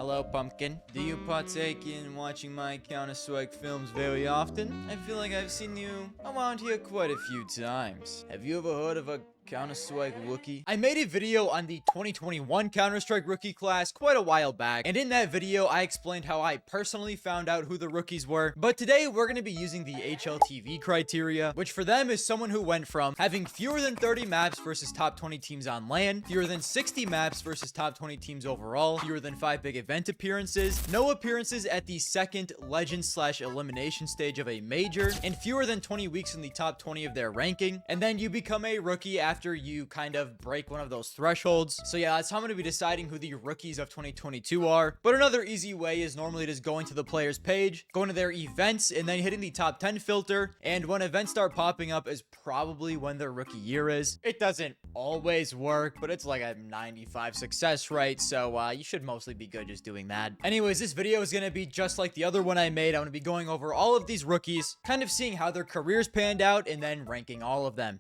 Hello, Pumpkin. Do you partake in watching my Counter-Strike films very often? I feel like I've seen you around here quite a few times. Have you ever heard of a Counter-Strike rookie? I made a video on the 2021 Counter-Strike rookie class quite a while back, and in that video I explained how I personally found out who the rookies were. But today we're going to be using the HLTV criteria, which for them is someone who went from having fewer than 30 maps versus top 20 teams on LAN, fewer than 60 maps versus top 20 teams overall, fewer than 5 big event appearances, no appearances at the second legend/elimination stage of a major, and fewer than 20 weeks in the top 20 of their ranking. And then you become a rookie after you kind of break one of those thresholds. So yeah, that's how I'm going to be deciding who the rookies of 2022 are. But another easy way is normally just going to the player's page, going to their events, and then hitting the top 10 filter. And when events start popping up is probably when their rookie year is. It doesn't always work, but it's like a 95 success rate, so you should mostly be good just doing that. Anyways, this video is going to be just like the other one I made. I'm going to be going over all of these rookies, kind of seeing how their careers panned out, and then ranking all of them.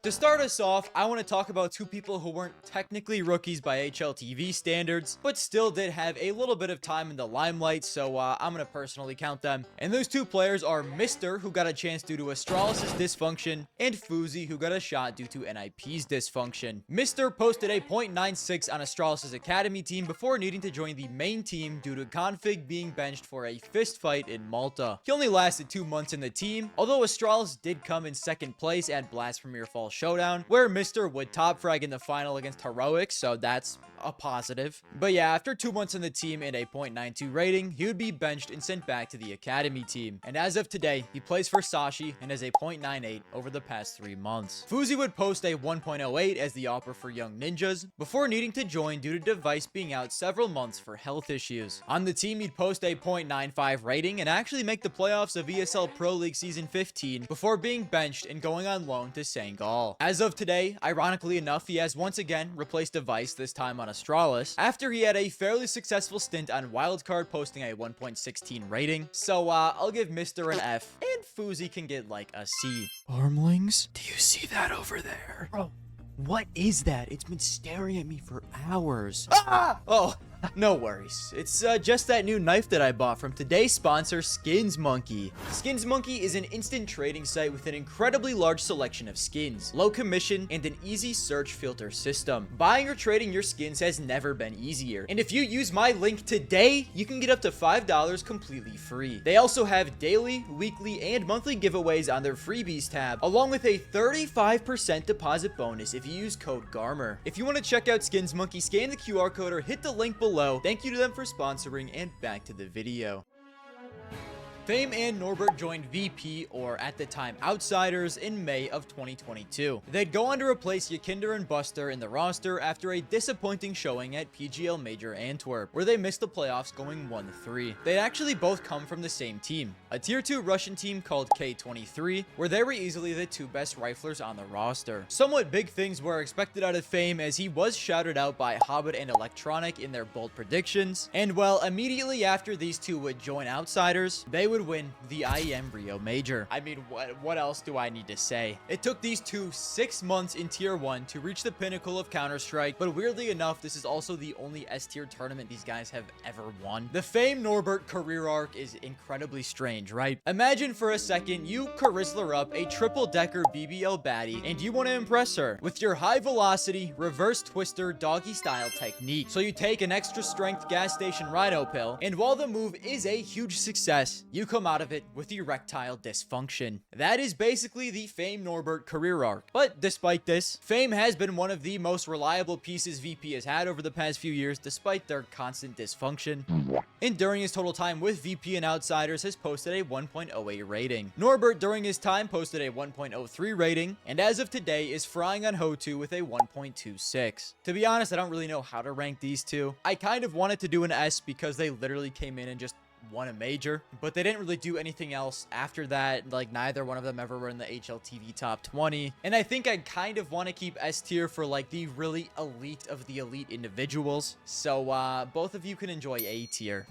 To start us off, I want to talk about two people who weren't technically rookies by HLTV standards, but still did have a little bit of time in the limelight, so I'm going to personally count them. And those two players are Mr., who got a chance due to Astralis' dysfunction, and Fuzzy, who got a shot due to NIP's dysfunction. Mr. posted a .96 on Astralis' academy team before needing to join the main team due to config being benched for a fist fight in Malta. He only lasted 2 months in the team, although Astralis did come in second place at Blast Premier Fall Showdown, where Mr. would top frag in the final against Heroics, so that's a positive. But yeah, after 2 months on the team and a .92 rating, he would be benched and sent back to the academy team. And as of today, he plays for Sashi and has a .98 over the past 3 months. Fuzzy would post a 1.08 as the offer for Young Ninjas before needing to join due to device being out several months for health issues. On the team, he'd post a .95 rating and actually make the playoffs of ESL Pro League Season 15 before being benched and going on loan to Senegal. As of today, ironically enough, he has once again replaced Device, this time on Astralis, after he had a fairly successful stint on Wildcard posting a 1.16 rating. So I'll give Mr. an F, and Fuzzy can get like a C. Armlings? Do you see that over there? Bro, what is that? It's been staring at me for hours. Ah! Oh, no worries. It's just that new knife that I bought from today's sponsor, Skins Monkey. Skins Monkey is an instant trading site with an incredibly large selection of skins, low commission, and an easy search filter system. Buying or trading your skins has never been easier. And if you use my link today, you can get up to $5 completely free. They also have daily, weekly, and monthly giveaways on their freebies tab, along with a 35% deposit bonus if you use code Garmour. If you want to check out Skins Monkey, scan the QR code or hit the link below. Thank you to them for sponsoring, and back to the video. Fame and Norbert joined VP, or at the time Outsiders, in May of 2022. They'd go on to replace Yakinder and Buster in the roster after a disappointing showing at PGL Major Antwerp, where they missed the playoffs going 1-3. They'd actually both come from the same team, a tier 2 Russian team called K23, where they were easily the two best riflers on the roster. Somewhat big things were expected out of Fame, as he was shouted out by Hobbit and Electronic in their bold predictions, and well, immediately after these two would join Outsiders, they would win the IEM Rio Major. I mean, what else do I need to say? It took these two 6 months in tier 1 to reach the pinnacle of Counter-Strike, but weirdly enough, this is also the only S tier tournament these guys have ever won. The Fame Norbert career arc is incredibly strange, right? Imagine for a second you Charisler up a triple-decker BBL baddie and you want to impress her with your high velocity, reverse twister, doggy style technique. So you take an extra strength gas station rhino pill, and while the move is a huge success, you come out of it with erectile dysfunction. That is basically the Fame Norbert career arc. But despite this, Fame has been one of the most reliable pieces VP has had over the past few years, despite their constant dysfunction. And during his total time with VP and Outsiders, has posted a 1.08 rating. Norbert during his time posted a 1.03 rating, and as of today is frying on HO2 with a 1.26. To be honest, I don't really know how to rank these two. I kind of wanted to do an S because they literally came in and just won a major, but they didn't really do anything else after that. Like, neither one of them ever were in the HLTV top 20, and I think I kind of want to keep S tier for like the really elite of the elite individuals, so both of you can enjoy A tier.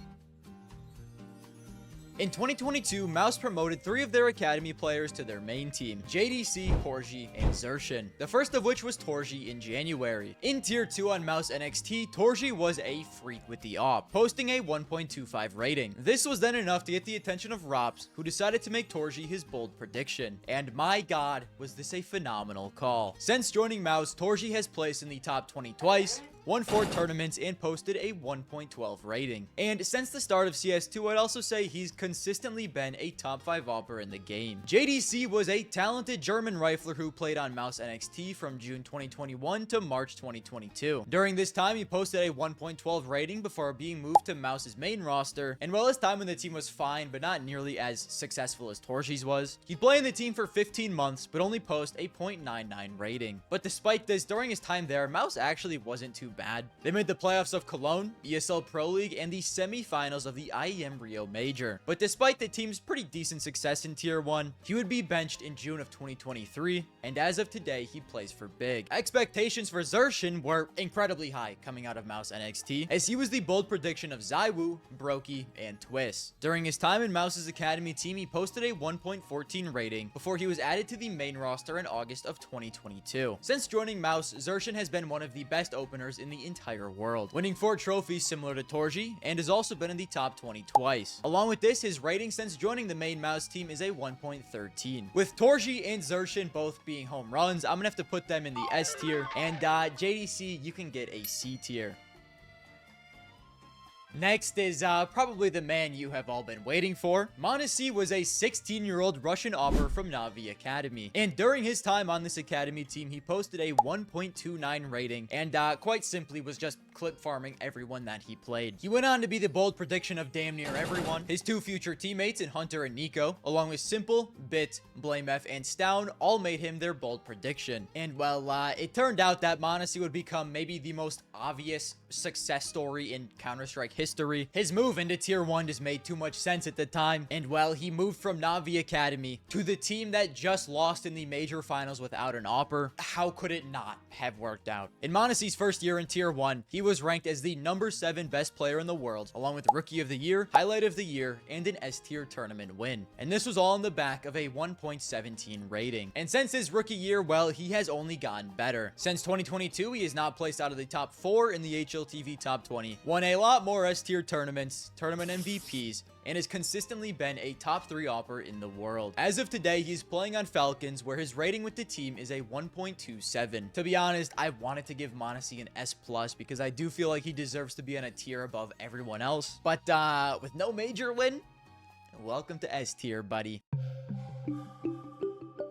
In 2022, MOUZ promoted 3 of their academy players to their main team, JDC, Torji, and Zershin. The first of which was Torji in January. In Tier 2 on MOUZ NXT, Torji was a freak with the AWP, posting a 1.25 rating. This was then enough to get the attention of Rops, who decided to make Torji his bold prediction. And my god, was this a phenomenal call. Since joining MOUZ, Torji has placed in the top 20 twice, won 4 tournaments, and posted a 1.12 rating. And since the start of CS2, I'd also say he's consistently been a top 5 AWPer in the game. JDC was a talented German rifler who played on MOUZ NXT from June 2021 to March 2022. During this time, he posted a 1.12 rating before being moved to MOUZ's main roster, and while his time in the team was fine, but not nearly as successful as Torji's was, he'd play in the team for 15 months, but only post a 0.99 rating. But despite this, during his time there, MOUZ actually wasn't too bad. They made the playoffs of Cologne, ESL Pro League, and the semi-finals of the IEM Rio Major. But despite the team's pretty decent success in Tier 1, he would be benched in June of 2023, and as of today, he plays for Big. Expectations for Zershin were incredibly high coming out of MOUZ NXT, as he was the bold prediction of Zywoo, Brokey, and Twist. During his time in MOUZ's academy team, he posted a 1.14 rating before he was added to the main roster in August of 2022. Since joining MOUZ, Zershin has been one of the best openers in the entire world, winning 4 trophies similar to Torji, and has also been in the top 20 twice. Along with this, his rating since joining the main MOUZ team is a 1.13. With Torji and Zershin both being home runs, I'm gonna have to put them in the S tier, and JDC, you can get a C tier. Next is probably the man you have all been waiting for. Monesy was a 16-year-old Russian AWPer from Na'Vi Academy, and during his time on this academy team, he posted a 1.29 rating, and quite simply was just clip farming everyone that he played. He went on to be the bold prediction of damn near everyone. His 2 future teammates in Hunter and Nico, along with Simple, Bit, BlameF, and Stown, all made him their bold prediction. And well, it turned out that Monesy would become maybe the most obvious success story in Counter-Strike history. His move into Tier 1 just made too much sense at the time, and well, he moved from Na'Vi Academy to the team that just lost in the major finals without an AWPer. How could it not have worked out? In Monesy's first year in Tier 1, he was ranked as the number 7 best player in the world, along with Rookie of the Year, Highlight of the Year, and an S-tier tournament win. And this was all on the back of a 1.17 rating. And since his rookie year, well, he has only gotten better. Since 2022, he has not placed out of the top 4 in the HLTV top 20, won a lot more S-tier tournaments, tournament MVPs, and has consistently been a top 3 AWPer in the world. As of today, he's playing on Falcons, where his rating with the team is a 1.27. To be honest, I wanted to give Monesy an S+, because I do feel like he deserves to be on a tier above everyone else. But with no major win, welcome to S tier, buddy.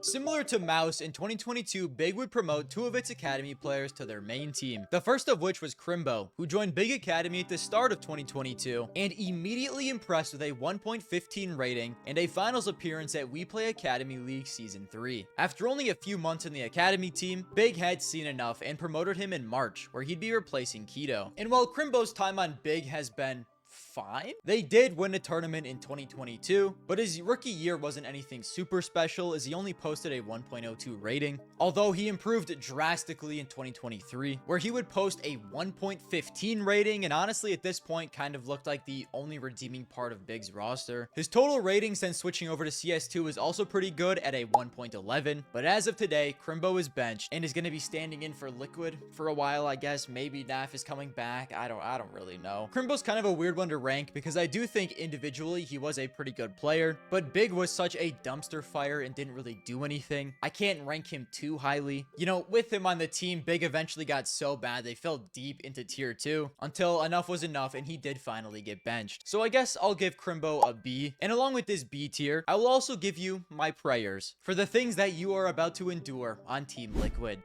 Similar to MOUZ, in 2022, Big would promote 2 of its academy players to their main team. The first of which was Crimbo, who joined Big Academy at the start of 2022 and immediately impressed with a 1.15 rating and a finals appearance at We Play Academy League Season 3. After only a few months in the academy team, Big had seen enough and promoted him in March, where he'd be replacing Keto. And while Crimbo's time on Big has been fine, they did win a tournament in 2022, but his rookie year wasn't anything super special, as he only posted a 1.02 rating, although he improved drastically in 2023, where he would post a 1.15 rating, and honestly at this point kind of looked like the only redeeming part of Big's roster. His total rating since switching over to CS2 is also pretty good at a 1.11, but as of today, Crimbo is benched and is going to be standing in for Liquid for a while, I guess. Maybe Naf is coming back, I don't really know. Crimbo's kind of a weird one to rank, because I do think individually he was a pretty good player, but Big was such a dumpster fire and didn't really do anything. I can't rank him too highly. You know, with him on the team, Big eventually got so bad they fell deep into Tier 2 until enough was enough and he did finally get benched. So I guess I'll give Crimbo a B, and along with this B tier, I will also give you my prayers for the things that you are about to endure on Team Liquid.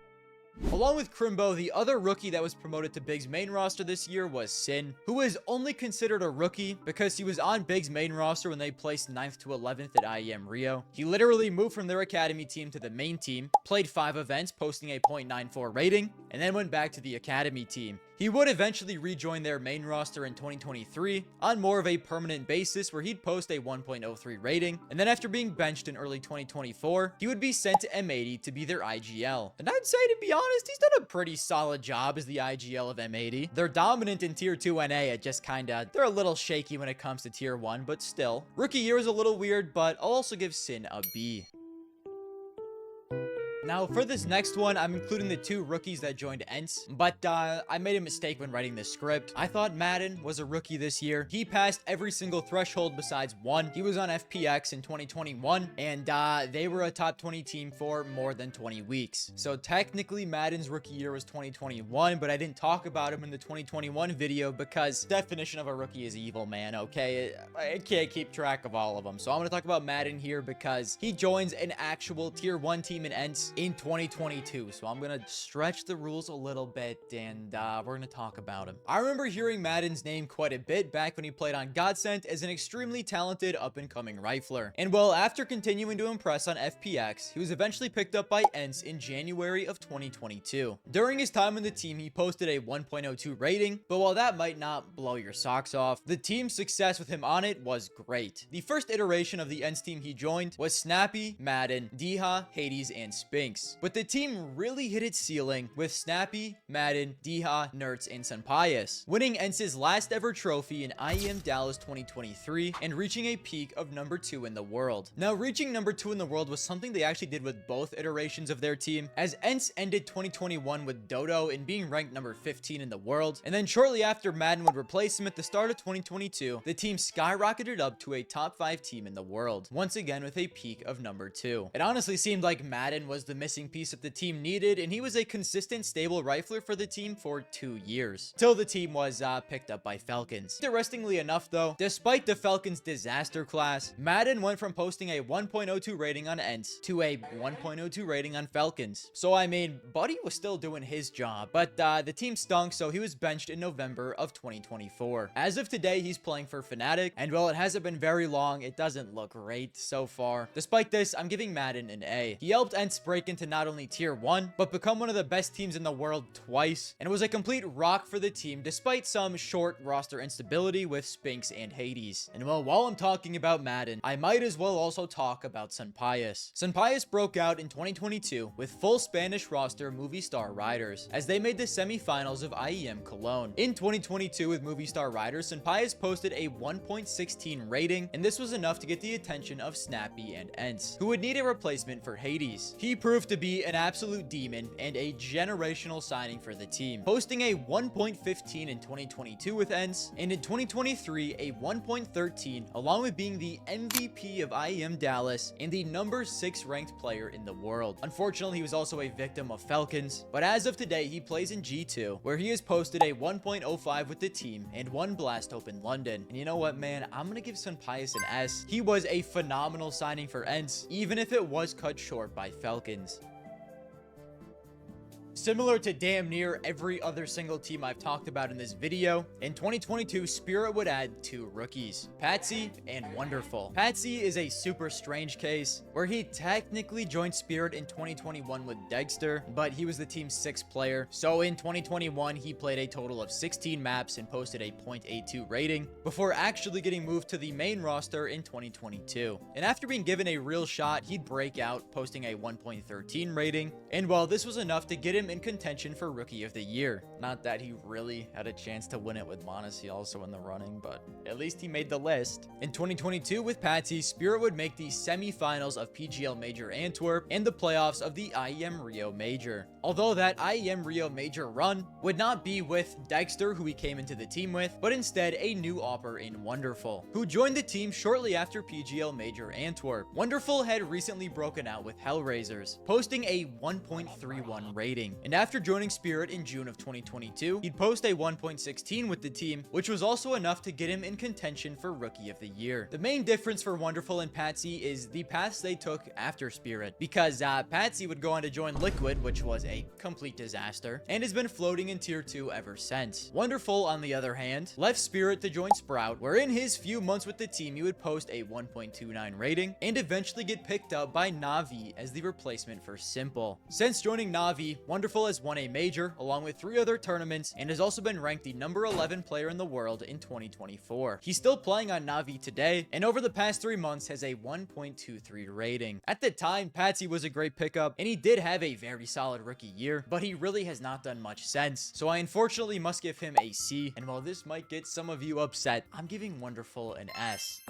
Along with Crimbo, the other rookie that was promoted to Big's main roster this year was Sin, who is only considered a rookie because he was on Big's main roster when they placed 9th to 11th at IEM Rio. He literally moved from their academy team to the main team, played 5 events, posting a 0.94 rating, and then went back to the academy team. He would eventually rejoin their main roster in 2023 on more of a permanent basis where he'd post a 1.03 rating, and then after being benched in early 2024, he would be sent to M80 to be their IGL. And I'd say, to be honest, he's done a pretty solid job as the IGL of M80. They're dominant in tier 2 NA, it just kinda, they're a little shaky when it comes to tier 1, but still. Rookie year is a little weird, but I'll also give Sin a B. Now, for this next one, I'm including the 2 rookies that joined ENCE, but I made a mistake when writing this script. I thought Madden was a rookie this year. He passed every single threshold besides one. He was on FPX in 2021, and they were a top 20 team for more than 20 weeks. So technically, Madden's rookie year was 2021, but I didn't talk about him in the 2021 video because definition of a rookie is evil, man, okay? I can't keep track of all of them. So I'm going to talk about Madden here because he joins an actual tier 1 team in ENCE in 2022. So I'm gonna stretch the rules a little bit and we're gonna talk about him. I remember hearing Madden's name quite a bit back when he played on Godsent as an extremely talented up-and-coming rifler. And well, after continuing to impress on FPX, he was eventually picked up by ENCE in January of 2022. During his time on the team, he posted a 1.02 rating, but while that might not blow your socks off, the team's success with him on it was great. The first iteration of the ENCE team he joined was Snappy, Madden, Diha, Hades, and Spinks. But the team really hit its ceiling with Snappy, Madden, Diha, Nertz, and Sunpius, winning ENCE's last ever trophy in IEM Dallas 2023 and reaching a peak of number 2 in the world. Now, reaching number 2 in the world was something they actually did with both iterations of their team, as ENCE ended 2021 with Dodo in being ranked number 15 in the world, and then shortly after Madden would replace him at the start of 2022, the team skyrocketed up to a top 5 team in the world, once again with a peak of number 2. It honestly seemed like Madden was the missing piece that the team needed, and he was a consistent, stable rifler for the team for 2 years, till the team was picked up by Falcons. Interestingly enough though, despite the Falcons' disaster class, Madden went from posting a 1.02 rating on ENCE to a 1.02 rating on Falcons. So I mean, Buddy was still doing his job, but the team stunk, so he was benched in November of 2024. As of today, he's playing for Fnatic, and while it hasn't been very long, it doesn't look great so far. Despite this, I'm giving Madden an A. He helped ENCE break into not only tier 1, but become one of the best teams in the world twice, and was a complete rock for the team despite some short roster instability with Spinks and Hades. And well, while I'm talking about Madden, I might as well also talk about Sunpius. Sunpius broke out in 2022 with full Spanish roster Movistar Riders, as they made the semifinals of IEM Cologne. In 2022 with Movistar Riders, Sunpius posted a 1.16 rating, and this was enough to get the attention of Snappy and ENCE, who would need a replacement for Hades. He proved to be an absolute demon and a generational signing for the team, posting a 1.15 in 2022 with ENCE, and in 2023 a 1.13, along with being the MVP of IEM Dallas and the number 6 ranked player in the world. Unfortunately, he was also a victim of Falcons, but as of today, he plays in G2, where he has posted a 1.05 with the team and 1 blast hope in London. And you know what, man, I'm gonna give Sunpius an S. He was a phenomenal signing for ENCE, even if it was cut short by Falcons. Similar to damn near every other single team I've talked about in this video, in 2022, Spirit would add 2 rookies, Patsy and Wonderful. Patsy is a super strange case, where he technically joined Spirit in 2021 with Dexter, but he was the team's 6th player. So in 2021, he played a total of 16 maps and posted a 0.82 rating, before actually getting moved to the main roster in 2022. And after being given a real shot, he'd break out, posting a 1.13 rating, and while this was enough to get him in contention for Rookie of the Year. Not that he really had a chance to win it with Monesy also in the running, but at least he made the list. In 2022 with Patsy, Spirit would make the semi-finals of PGL Major Antwerp and the playoffs of the IEM Rio Major. Although that IEM Rio Major run would not be with Dexter, who he came into the team with, but instead a new opper in Wonderful, who joined the team shortly after PGL Major Antwerp. Wonderful had recently broken out with Hellraisers, posting a 1.31 rating. And after joining Spirit in June of 2022, he'd post a 1.16 with the team, which was also enough to get him in contention for Rookie of the Year. The main difference for Wonderful and Patsy is the paths they took after Spirit, because Patsy would go on to join Liquid, which was a complete disaster, and has been floating in tier 2 ever since. Wonderful, on the other hand, left Spirit to join Sprout, where in his few months with the team, he would post a 1.29 rating, and eventually get picked up by Na'Vi as the replacement for Simple. Since joining Na'Vi, Wonderful Wonderful has won a major along with 3 other tournaments and has also been ranked the number 11 player in the world in 2024. He's still playing on Navi today, and over the past 3 months has a 1.23 rating. At the time, Patsy was a great pickup, and he did have a very solid rookie year, but he really has not done much since. So I unfortunately must give him a C, and while this might get some of you upset, I'm giving Wonderful an S.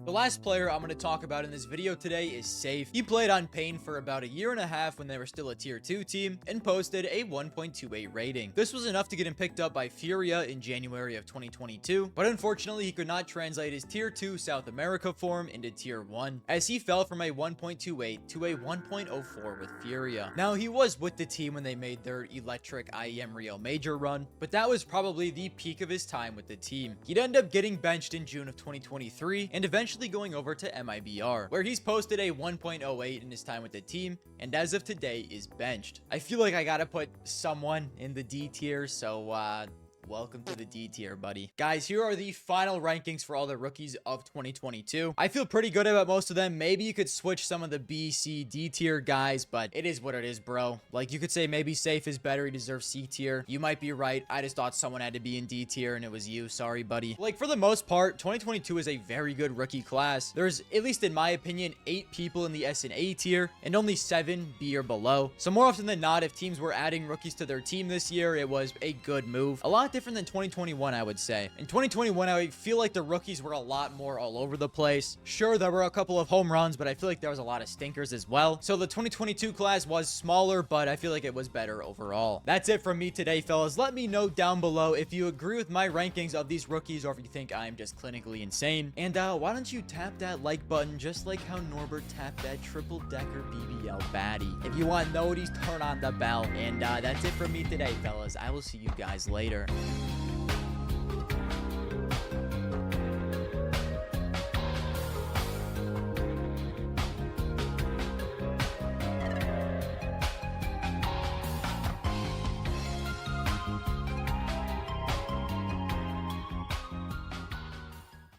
The last player I'm going to talk about in this video today is Safe. He played on Pain for about a year and a half when they were still a tier 2 team and posted a 1.28 rating. This was enough to get him picked up by Furia in January of 2022, but unfortunately he could not translate his tier 2 South America form into tier 1 as he fell from a 1.28 to a 1.04 with Furia. Now he was with the team when they made their electric IEM Rio major run, but that was probably the peak of his time with the team. He'd end up getting benched in June of 2023 and eventually going over to MIBR, where he's posted a 1.08 in his time with the team, and as of today is benched. I feel like I gotta put someone in the D tier, so welcome to the D tier, buddy. Guys, here are the final rankings for all the rookies of 2022. I feel pretty good about most of them. Maybe you could switch some of the B, C, D tier guys, but it is what it is, bro. Like, you could say maybe Safe is better. He deserves C tier. You might be right. I just thought someone had to be in D tier, and it was you. Sorry, buddy. Like, for the most part, 2022 is a very good rookie class. There's, at least in my opinion, 8 people in the S and A tier, and only 7 B or below. So more often than not, if teams were adding rookies to their team this year, it was a good move. A lot different than 2021, I would say. In 2021, I feel like the rookies were a lot more all over the place. Sure, there were a couple of home runs, but I feel like there was a lot of stinkers as well. So the 2022 class was smaller, but I feel like it was better overall. That's it from me today, fellas. Let me know down below if you agree with my rankings of these rookies or if you think I'm just clinically insane. And why don't you tap that like button just like how Norbert tapped that triple-decker BBL baddie. If you want noties, turn on the bell. And that's it from me today, fellas. I will see you guys later.